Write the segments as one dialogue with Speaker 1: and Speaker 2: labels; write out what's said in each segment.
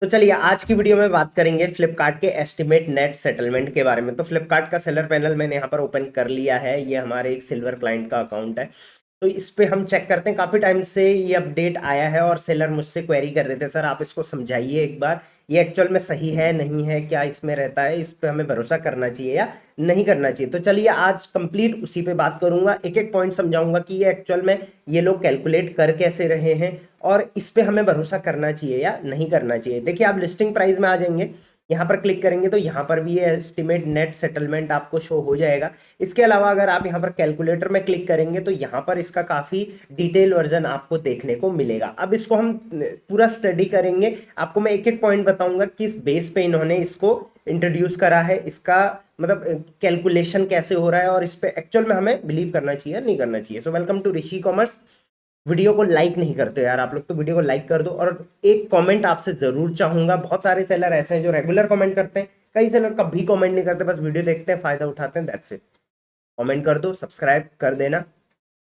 Speaker 1: तो चलिए आज की वीडियो में बात करेंगे फ्लिपकार्ट के एस्टिमेट नेट सेटलमेंट के बारे में। तो फ्लिपकार्ट का सेलर पैनल मैंने यहाँ पर ओपन कर लिया है। ये हमारे एक सिल्वर क्लाइंट का अकाउंट है। तो इस पे हम चेक करते हैं, काफी टाइम से ये अपडेट आया है और सेलर मुझसे क्वेरी कर रहे थे, सर आप इसको समझाइए एक बार, ये एक्चुअल में सही है नहीं है, क्या इसमें रहता है, इस पे हमें भरोसा करना चाहिए या नहीं करना चाहिए। तो चलिए आज कंप्लीट उसी पे बात करूंगा, एक एक पॉइंट समझाऊंगा कि ये एक्चुअल में ये लोग कैलकुलेट कर कैसे रहे हैं और इस पे हमें भरोसा करना चाहिए या नहीं करना चाहिए। देखिए आप लिस्टिंग प्राइस में आ जाएंगे, यहाँ पर क्लिक करेंगे तो यहाँ पर भी ये एस्टिमेट नेट सेटलमेंट आपको शो हो जाएगा। इसके अलावा अगर आप यहाँ पर कैलकुलेटर में क्लिक करेंगे तो यहाँ पर इसका काफ़ी डिटेल वर्जन आपको देखने को मिलेगा। अब इसको हम पूरा स्टडी करेंगे, आपको मैं एक एक पॉइंट बताऊंगा किस बेस पे इन्होंने इसको इंट्रोड्यूस करा है, इसका मतलब कैलकुलेशन कैसे हो रहा है और इस पे एक्चुअल में हमें बिलीव करना चाहिए नहीं करना चाहिए। So welcome to Rishi commerce. Video को लाइक नहीं करते यार आप लोग, तो वीडियो को लाइक कर दो और एक कमेंट आपसे जरूर चाहूंगा। बहुत सारे सेलर ऐसे हैं जो रेगुलर कमेंट करते हैं, कई सेलर कभी कमेंट नहीं करते, बस वीडियो देखते हैं, फायदा उठाते हैं, दैट्स इट। कमेंट कर दो, सब्सक्राइब कर देना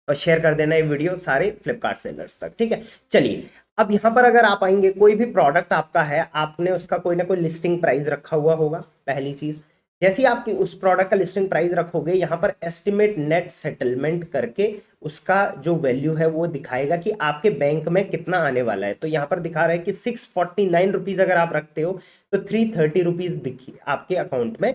Speaker 1: और शेयर कर देना ये वीडियो सारे फ्लिपकार्ट सेलर्स तक, ठीक है। चलिए अब यहाँ पर अगर आप आएंगे, कोई भी प्रोडक्ट आपका है, आपने उसका कोई ना कोई लिस्टिंग प्राइस रखा हुआ होगा। पहली चीज, जैसे ही आप उस प्रोडक्ट का लिस्टिंग प्राइस रखोगे, यहाँ पर एस्टिमेट नेट सेटलमेंट करके उसका जो वैल्यू है वो दिखाएगा कि आपके बैंक में कितना आने वाला है। तो यहाँ पर दिखा रहा है कि 649 रुपीज अगर आप रखते हो तो 330 रुपीज दिखी आपके अकाउंट में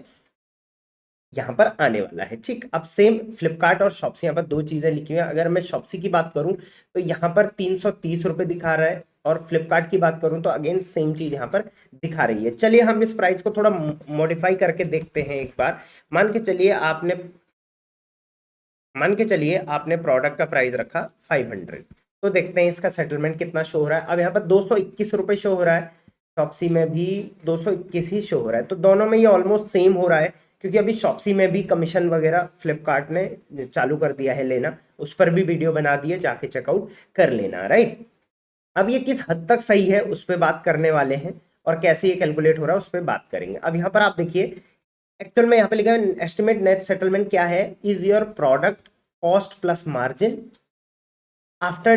Speaker 1: यहाँ पर आने वाला है, ठीक। अब सेम फ्लिपकार्ट और शॉप्सी, यहाँ पर दो चीजें लिखी हुई हैं। अगर मैं शॉप्सी की बात करूं तो यहाँ पर 330 रुपये दिखा रहा है और फ्लिपकार्ट की बात करूं तो अगेन सेम चीज यहाँ पर दिखा रही है। चलिए हम इस प्राइस को थोड़ा मॉडिफाई करके देखते हैं एक बार। मान के चलिए आपने प्रोडक्ट का प्राइस रखा 500, तो देखते हैं इसका सेटलमेंट कितना शो हो रहा है। अब यहाँ पर 221 रुपये शो हो रहा है, शॉप्सी में भी 221 ही शो हो रहा है। तो दोनों में ये ऑलमोस्ट सेम हो रहा है, क्योंकि अभी शॉप्सी में भी कमीशन वगैरह फ्लिपकार्ट ने चालू कर दिया है लेना, उस पर भी वीडियो बना दी है, जाके चेकआउट कर लेना, राइट। अब ये किस हद तक सही है उस पर बात करने वाले हैं और कैसे ये कैलकुलेट हो रहा है उस पर बात करेंगे। अब यहाँ पर आप देखिए, एक्चुअल में यहाँ पे लिखा है एस्टिमेट नेट सेटलमेंट क्या है, is your product cost plus margin after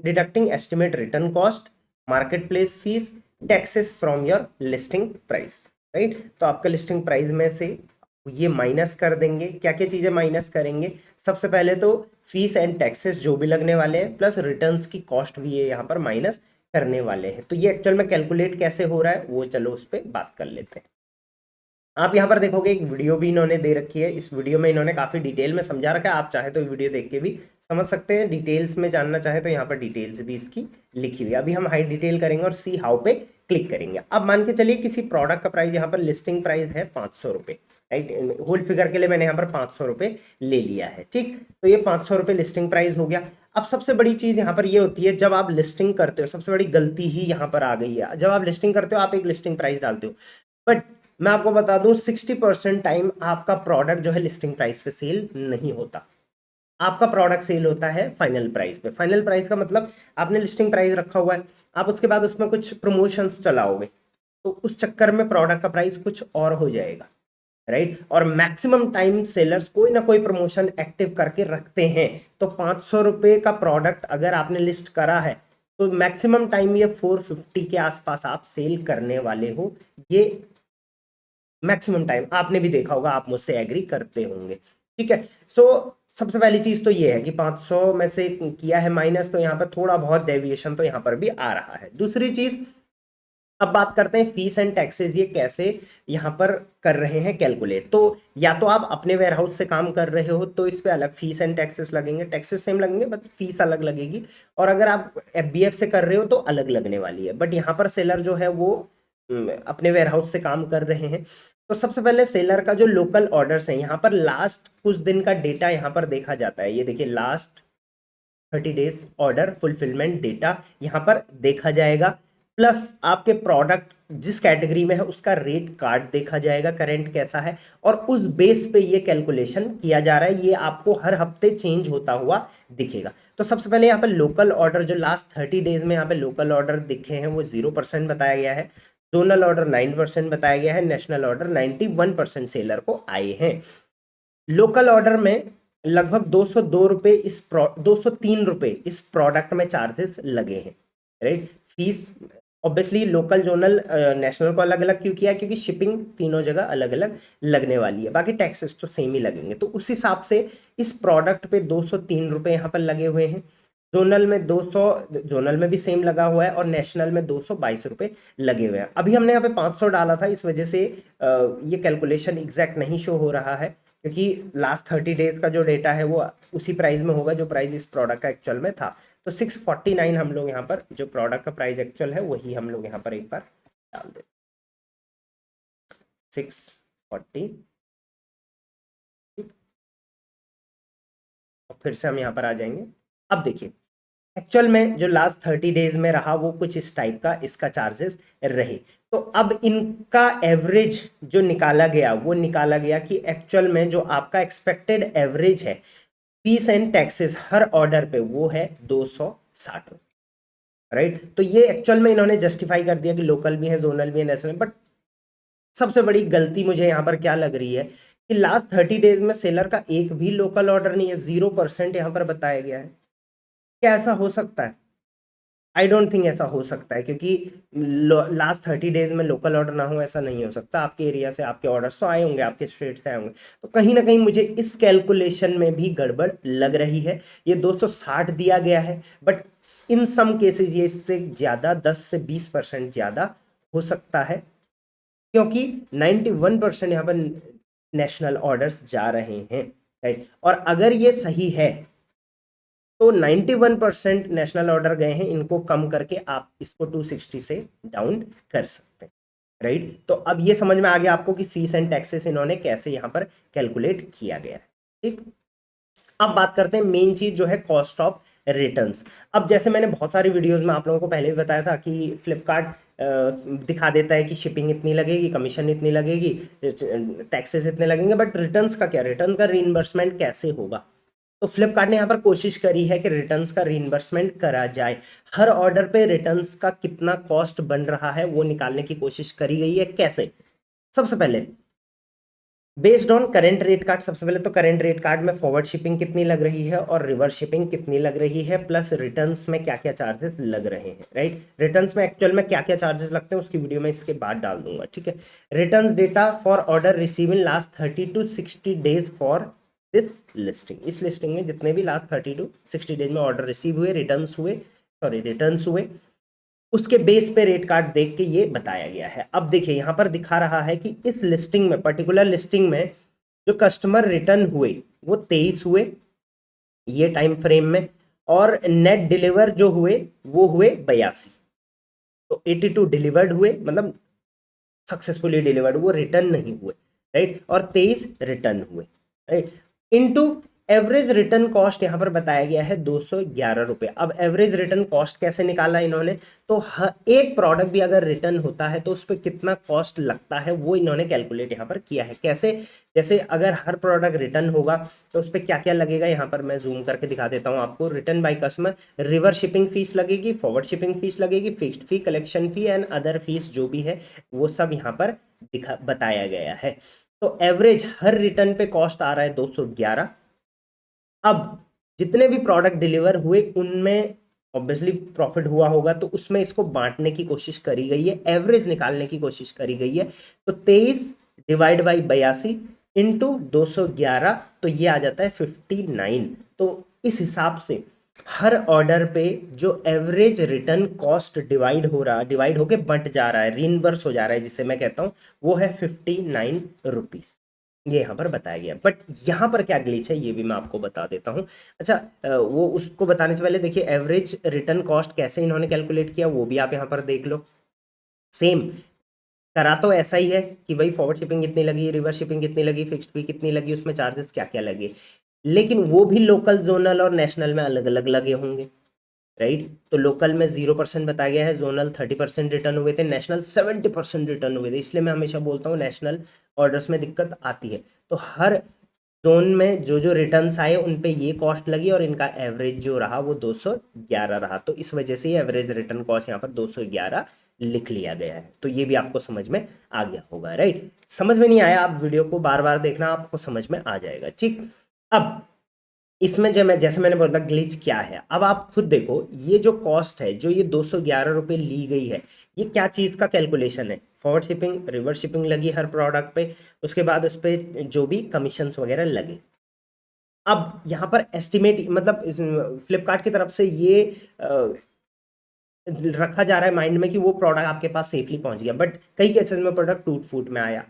Speaker 1: deducting estimate return cost, market place fees, taxes from your listing price, right. तो आपका लिस्टिंग प्राइस में से ये माइनस कर देंगे। क्या क्या चीजें माइनस करेंगे, सबसे पहले तो फीस एंड टैक्सेस जो भी लगने वाले हैं, प्लस रिटर्न्स की कॉस्ट भी ये यहाँ पर माइनस करने वाले हैं। तो ये एक्चुअल में कैलकुलेट कैसे हो रहा है वो चलो उस पर बात कर लेते हैं। आप यहाँ पर देखोगे एक वीडियो भी इन्होंने दे रखी है, इस वीडियो में इन्होंने काफी डिटेल में समझा रखा है। आप चाहे तो वीडियो देख के भी समझ सकते हैं, डिटेल्स में जानना चाहे तो यहाँ पर डिटेल्स भी इसकी लिखी हुई है। अभी हम हाई डिटेल करेंगे और सी हाउ पे क्लिक करेंगे। अब मान के चलिए किसी प्रोडक्ट का प्राइस, यहाँ पर लिस्टिंग प्राइस है 500 रुपये, राइट। होल फिगर के लिए मैंने यहाँ पर 500 रुपये ले लिया है, ठीक। तो ये 500 रुपये लिस्टिंग प्राइस हो गया। अब सबसे बड़ी चीज यहाँ पर ये होती है, जब आप लिस्टिंग करते हो, सबसे बड़ी गलती ही यहाँ पर आ गई है। जब आप लिस्टिंग करते हो आप एक लिस्टिंग प्राइस डालते हो, बट मैं आपको बता दूं 60% टाइम आपका प्रोडक्ट जो है लिस्टिंग प्राइस पे सेल नहीं होता। आपका प्रोडक्ट सेल होता है फाइनल प्राइस पे। फाइनल प्राइस का मतलब आपने लिस्टिंग प्राइस रखा हुआ है, आप उसके बाद उसमें कुछ प्रमोशंस चलाओगे, तो उस चक्कर में प्रोडक्ट का प्राइस कुछ और हो जाएगा, राइट। और मैक्सिमम टाइम सेलर्स कोई ना कोई प्रमोशन एक्टिव करके रखते हैं। तो 500 रुपये का प्रोडक्ट अगर आपने लिस्ट करा है तो मैक्सिमम टाइम ये 450 के आसपास आप सेल करने वाले हो। ये मैक्सिमम टाइम आपने भी देखा होगा, आप मुझसे एग्री करते होंगे, ठीक है। सो सबसे पहली चीज तो ये है कि 500 में से किया है माइनस, तो यहाँ पर थोड़ा बहुत डेविएशन तो यहाँ पर भी आ रहा है। दूसरी चीज, अब बात करते हैं फीस एंड टैक्सेस, ये कैसे यहाँ पर कर रहे हैं कैलकुलेट। तो या तो आप अपने वेयर हाउस से काम कर रहे हो तो इस पे अलग फीस एंड टैक्सेस लगेंगे, टैक्सेस सेम लगेंगे बट फीस अलग लगेगी। और अगर आप एफबीएफ से कर रहे हो तो अलग लगने वाली है। बट यहाँ पर सेलर जो है वो अपने वेयर हाउस से काम कर रहे हैं। तो सबसे पहले सेलर का जो लोकल ऑर्डर्स है, यहाँ पर लास्ट कुछ दिन का डेटा यहाँ पर देखा जाता है। ये देखिए last 30 days order fulfilment data यहाँ पर देखा जाएगा, प्लस आपके प्रोडक्ट जिस कैटेगरी में है उसका रेट कार्ड देखा जाएगा करेंट कैसा है, और उस बेस पे ये कैलकुलेशन किया जा रहा है। ये आपको हर हफ्ते चेंज होता हुआ दिखेगा। तो सबसे पहले यहाँ पे लोकल ऑर्डर जो लास्ट 30 डेज में यहाँ पे लोकल ऑर्डर दिखे हैं वो 0% बताया गया है, जोनल ऑर्डर 9% बताया गया है, नेशनल ऑर्डर 91% सेलर को आए हैं। लोकल ऑर्डर में लगभग 202 रुपये 203 रुपये इस प्रोडक्ट में चार्जेस लगे हैं, right. Fees obviously local zonal national को अलग अलग क्यों किया है, क्योंकि शिपिंग तीनों जगह अलग अलग लगने वाली है, बाकी टैक्सेस तो सेम ही लगेंगे। तो उस हिसाब से इस प्रोडक्ट पे 203 रुपये यहाँ पर लगे हुए हैं। जोनल में 200, जोनल में भी सेम लगा हुआ है, और नेशनल में 222 रुपये लगे हुए हैं। अभी हमने यहाँ पे 500 डाला था, इस वजह से ये कैलकुलेशन एग्जैक्ट नहीं शो हो रहा है, क्योंकि लास्ट 30 डेज का जो डेटा है वो उसी प्राइस में होगा जो प्राइस इस प्रोडक्ट का एक्चुअल में था। तो 649 हम लोग यहाँ पर जो प्रोडक्ट का प्राइस एक्चुअल है वही हम लोग यहाँ पर एक बार डाल दें, 640। और फिर से हम यहाँ पर आ जाएंगे। अब देखिए एक्चुअल में जो लास्ट 30 डेज में रहा वो कुछ इस टाइप का इसका चार्जेस रहे। तो अब इनका एवरेज जो निकाला गया वो निकाला गया कि एक्चुअल में जो आपका एक्सपेक्टेड एवरेज है fees and taxes her order पे वो है 260, राइट। तो ये एक्चुअल में इन्होंने जस्टिफाई कर दिया कि लोकल भी है, जोनल भी है, नेशनल। बट सबसे बड़ी गलती मुझे यहाँ पर क्या लग रही है कि लास्ट 30 डेज में सेलर का एक भी लोकल ऑर्डर नहीं है, 0% यहाँ पर बताया गया है। क्या ऐसा हो सकता है? आई डोंट थिंक ऐसा हो सकता है, क्योंकि लास्ट 30 डेज में लोकल ऑर्डर ना हो ऐसा नहीं हो सकता। आपके एरिया से आपके ऑर्डर्स तो आए होंगे, आपके स्टेट से आए होंगे। तो कहीं ना कहीं मुझे इस कैलकुलेशन में भी गड़बड़ लग रही है। ये 260 दिया गया है, बट इन सम केसेस ये इससे ज़्यादा 10 से 20% ज़्यादा हो सकता है, क्योंकि 91% यहाँ पर नेशनल ऑर्डर्स जा रहे हैं, राइट। और अगर ये सही है तो 91% नेशनल ऑर्डर गए हैं, इनको कम करके आप इसको 260 से डाउन कर सकते हैं, राइट। तो अब ये समझ में आ गया आपको कि फीस एंड टैक्सेस इन्होंने कैसे यहाँ पर कैलकुलेट किया गया है, ठीक। अब बात करते हैं मेन चीज जो है कॉस्ट ऑफ रिटर्न्स। अब जैसे मैंने बहुत सारी वीडियोस में आप लोगों को पहले भी बताया था कि फ्लिपकार्ट दिखा देता है कि शिपिंग इतनी लगेगी, कमीशन इतनी लगेगी, टैक्सेस इतने लगेंगे, बट रिटर्न्स का क्या, रिटर्न का रीइंबर्समेंट कैसे होगा? तो फ्लिपकार्ट ने यहाँ पर कोशिश करी है कि रिटर्न्स का रीइंबर्समेंट करा जाए। हर ऑर्डर पे रिटर्न्स का कितना कॉस्ट बन रहा है वो निकालने की कोशिश करी गई है। कैसे? सबसे पहले based on current rate card. सबसे पहले तो करेंट रेट कार्ड में फॉरवर्ड शिपिंग कितनी लग रही है और रिवर्स शिपिंग कितनी लग रही है, प्लस रिटर्न्स में क्या क्या चार्जेस लग रहे हैं, राइट। रिटर्न्स में एक्चुअल में क्या क्या चार्जेस लगते हैं उसकी वीडियो में इसके बाद डाल दूंगा, ठीक है। Returns data for order receive in last 30 to 60 days for this listing. इस लिस्टिंग में जितने भी लास्ट 30 to 60 डेज में ऑर्डर रिसीव हुए, रिटर्न्स हुए, उसके बेस पे रेट कार्ड देख के ये बताया गया है। अब देखिए यहाँ पर दिखा रहा है कि इस लिस्टिंग में, पर्टिकुलर लिस्टिंग में जो कस्टमर रिटर्न हुए वो 23 हुए ये टाइम फ्रेम में, और नेट डिलीवर जो हुए वो हुए 82। तो 82 डिलीवर्ड हुए, मतलब सक्सेसफुली डिलीवर्ड, वो रिटर्न नहीं हुए, राइट। और 23 रिटर्न हुए, right. Into average return cost यहाँ पर बताया गया है 211 रुपये। अब एवरेज रिटर्न कॉस्ट कैसे निकाला इन्होंने, तो एक प्रोडक्ट भी अगर रिटर्न होता है तो उस पर कितना कॉस्ट लगता है वो इन्होंने कैलकुलेट यहाँ पर किया है। कैसे? जैसे अगर हर प्रोडक्ट रिटर्न होगा तो उस पर क्या क्या लगेगा, यहाँ पर मैं जूम करके दिखा देता हूँ आपको। Return by customer, reverse shipping fees लगेगी, फॉरवर्ड शिपिंग फीस लगेगी, fixed fee, collection fee and other fees जो भी है वो सब यहाँ पर बताया गया है। तो एवरेज हर रिटर्न पे कॉस्ट आ रहा है 211। अब जितने भी प्रोडक्ट डिलीवर हुए उनमें ऑब्वियसली प्रॉफिट हुआ होगा, तो उसमें इसको बांटने की कोशिश करी गई है, एवरेज निकालने की कोशिश करी गई है। तो 23 डिवाइड बाई 82 इंटू 211, तो ये आ जाता है 59। तो इस हिसाब से हर ऑर्डर पे जो एवरेज रिटर्न कॉस्ट डिवाइड होके बंट जा रहा है, रीइंबर्स हो जा रहा है, जिसे मैं कहता हूँ वो है 59 रुपीज। ये यहाँ पर बताया गया। बट यहाँ पर क्या ग्लिच है ये भी मैं आपको बता देता हूँ। अच्छा, वो उसको बताने से पहले देखिए एवरेज रिटर्न कॉस्ट कैसे इन्होंने कैलकुलेट किया वो भी आप यहाँ पर देख लो। सेम करा तो ऐसा ही है कि भाई फॉरवर्ड शिपिंग कितनी लगी, रिवर्स शिपिंग कितनी लगी, फिक्स्ड फी कितनी लगी, उसमें चार्जेस क्या क्या लगे, लेकिन वो भी लोकल, जोनल और नेशनल में अलग अलग लगे होंगे, राइट। तो लोकल में 0% बताया गया है, जोनल 30% रिटर्न हुए थे, नेशनल 70% रिटर्न हुए थे। इसलिए मैं हमेशा बोलता हूँ नेशनल ऑर्डर्स में दिक्कत आती है। तो हर जोन में जो जो रिटर्न्स आए उन पे ये कॉस्ट लगी और इनका एवरेज जो रहा वो 211 रहा। तो इस वजह से ये एवरेज रिटर्न कॉस्ट यहाँ पर 211 लिख लिया गया है। तो ये भी आपको समझ में आ गया होगा, राइट। समझ में नहीं आया आप वीडियो को बार बार देखना, आपको समझ में आ जाएगा, ठीक। अब इसमें जो मैं जैसे मैंने बोला ग्लिच क्या है, अब आप खुद देखो ये जो कॉस्ट है जो ये 211 रुपये ली गई है, ये क्या चीज़ का कैलकुलेशन है? फॉरवर्ड शिपिंग, रिवर्स शिपिंग लगी हर प्रोडक्ट पे, उसके बाद उस पर जो भी कमीशंस वगैरह लगे। अब यहाँ पर एस्टिमेट मतलब फ्लिपकार्ट की तरफ से ये रखा जा रहा है माइंड में कि वो प्रोडक्ट आपके पास सेफली पहुंच गया, बट कई केसेस में प्रोडक्ट टूट फूट में आया,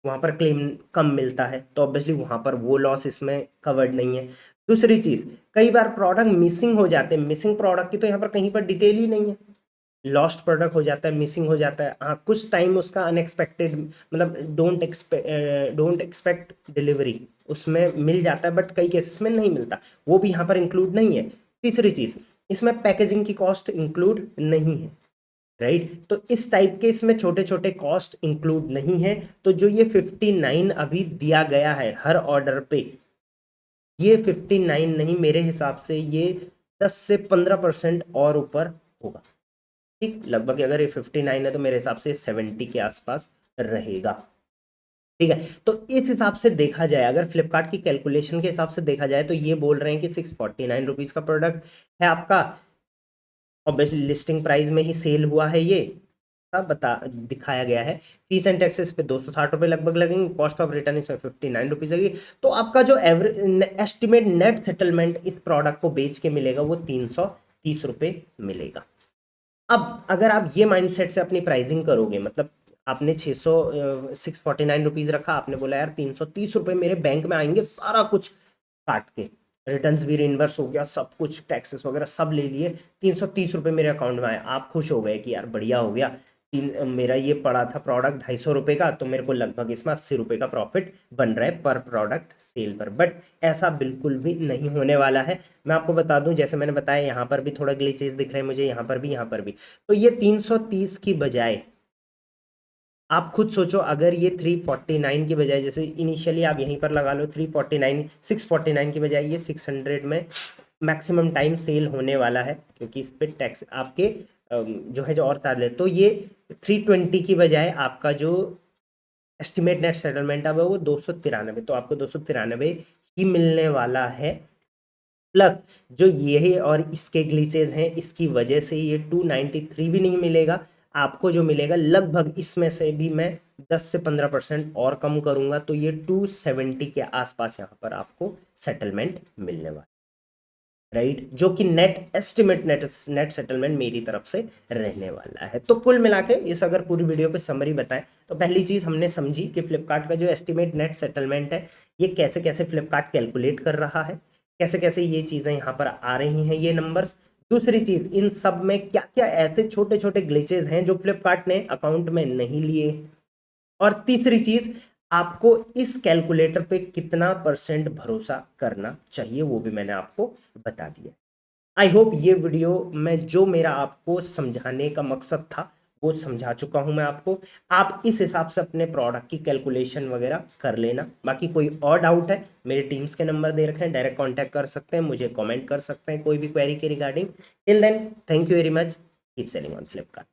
Speaker 1: वहाँ पर क्लेम कम मिलता है, तो ऑब्वियसली वहाँ पर वो लॉस इसमें कवर्ड नहीं है। दूसरी चीज़, कई बार प्रोडक्ट मिसिंग हो जाते हैं, मिसिंग प्रोडक्ट की तो यहाँ पर कहीं पर डिटेल ही नहीं है, लॉस्ट प्रोडक्ट हो जाता है, मिसिंग हो जाता है। हाँ, कुछ टाइम उसका अनएक्सपेक्टेड मतलब डोंट एक्सपेक्ट डिलीवरी उसमें मिल जाता है, बट कई केसेस में नहीं मिलता, वो भी यहाँ पर इंक्लूड नहीं है। तीसरी चीज़, इसमें पैकेजिंग की कॉस्ट इंक्लूड नहीं है, राइट? तो इस टाइप के इसमें छोटे छोटे कॉस्ट इंक्लूड नहीं है। तो जो ये 59 अभी दिया गया है हर ऑर्डर पे, ये 59 नहीं, मेरे हिसाब से ये 10 से 15% और ऊपर होगा, ठीक? लगभग अगर ये 59 है तो मेरे हिसाब से 70 के आसपास रहेगा, ठीक है? तो इस हिसाब से देखा जाए, अगर फ्लिपकार्ट की कैलकुलेशन के हिसाब से देखा जाए, तो ये बोल रहे हैं कि 649 रुपीज़ का प्रोडक्ट है आपका, ऑब्वियसली लिस्टिंग प्राइस में ही सेल हुआ है, ये सब दिखाया गया है। फीस एंड टैक्सेस पे 260 रुपये लगभग लगेंगे, कॉस्ट ऑफ रिटर्न इसमें 59 रुपीज़ लगेगी। तो आपका जो एवरेज एस्टिमेट नेट सेटलमेंट इस प्रोडक्ट को बेच के मिलेगा वो 330 रुपये मिलेगा। अब अगर आप ये माइंडसेट से अपनी प्राइसिंग करोगे, मतलब आपने 649 रुपीज़ रखा, आपने बोला यार 330 रुपये मेरे बैंक में आएंगे सारा कुछ काट के, रिटर्न्स भी रिइंबर्स हो गया, सब कुछ टैक्सेस वगैरह सब ले लिए, 330 रुपये मेरे अकाउंट में आए, आप खुश हो गए कि यार बढ़िया हो गया, मेरा ये पड़ा था प्रोडक्ट 250 रुपये का, तो मेरे को लगभग इसमें 80 रुपये का प्रॉफिट बन रहा है पर प्रोडक्ट सेल पर। बट ऐसा बिल्कुल भी नहीं होने वाला है। मैं आपको बता दूं, जैसे मैंने बताया यहाँ पर भी थोड़ा ग्लिचेस दिख रहे हैं मुझे, यहाँ पर भी, यहाँ पर भी। तो ये 330 की बजाय आप खुद सोचो, अगर ये 349 की बजाय, जैसे इनिशियली आप यहीं पर लगा लो 349, 649 की बजाय ये 600 में मैक्सिमम टाइम सेल होने वाला है, क्योंकि इस पर टैक्स आपके जो है जो और चार्ज है, तो ये 320 की बजाय आपका जो एस्टिमेट नेट सेटलमेंट है वो 293, तो आपको 293 ही मिलने वाला है। प्लस जो ये और इसके ग्लिचेज हैं, इसकी वजह से ये 293 भी नहीं मिलेगा आपको, जो मिलेगा लगभग इसमें से भी मैं 10 से 15% और कम करूंगा, तो ये 270 के आसपास यहाँ पर आपको सेटलमेंट मिलने वाला, राइट? जो कि नेट एस्टिमेट नेट सेटलमेंट मेरी तरफ से रहने वाला है। तो कुल मिला के इस अगर पूरी वीडियो पे समरी बताएं, तो पहली चीज़ हमने समझी कि फ्लिपकार्ट का जो एस्टिमेट नेट सेटलमेंट है, ये कैसे कैसे फ्लिपकार्ट कैलकुलेट कर रहा है, कैसे कैसे ये चीज़ें यहाँ पर आ रही हैं, ये नंबर्स। दूसरी चीज़, इन सब में क्या क्या ऐसे छोटे छोटे ग्लिचेज हैं जो फ्लिपकार्ट ने अकाउंट में नहीं लिए। और तीसरी चीज़, आपको इस कैलकुलेटर पे कितना % भरोसा करना चाहिए, वो भी मैंने आपको बता दिया। आई होप ये वीडियो में जो मेरा आपको समझाने का मकसद था वो समझा चुका हूं मैं आपको। आप इस हिसाब से अपने प्रोडक्ट की कैलकुलेशन वगैरह कर लेना। बाकी कोई और डाउट है, मेरे टीम्स के नंबर दे रखे हैं, डायरेक्ट कांटेक्ट कर सकते हैं, मुझे कमेंट कर सकते हैं कोई भी क्वेरी के regarding. Till then, thank you very much, keep selling on Flipkart.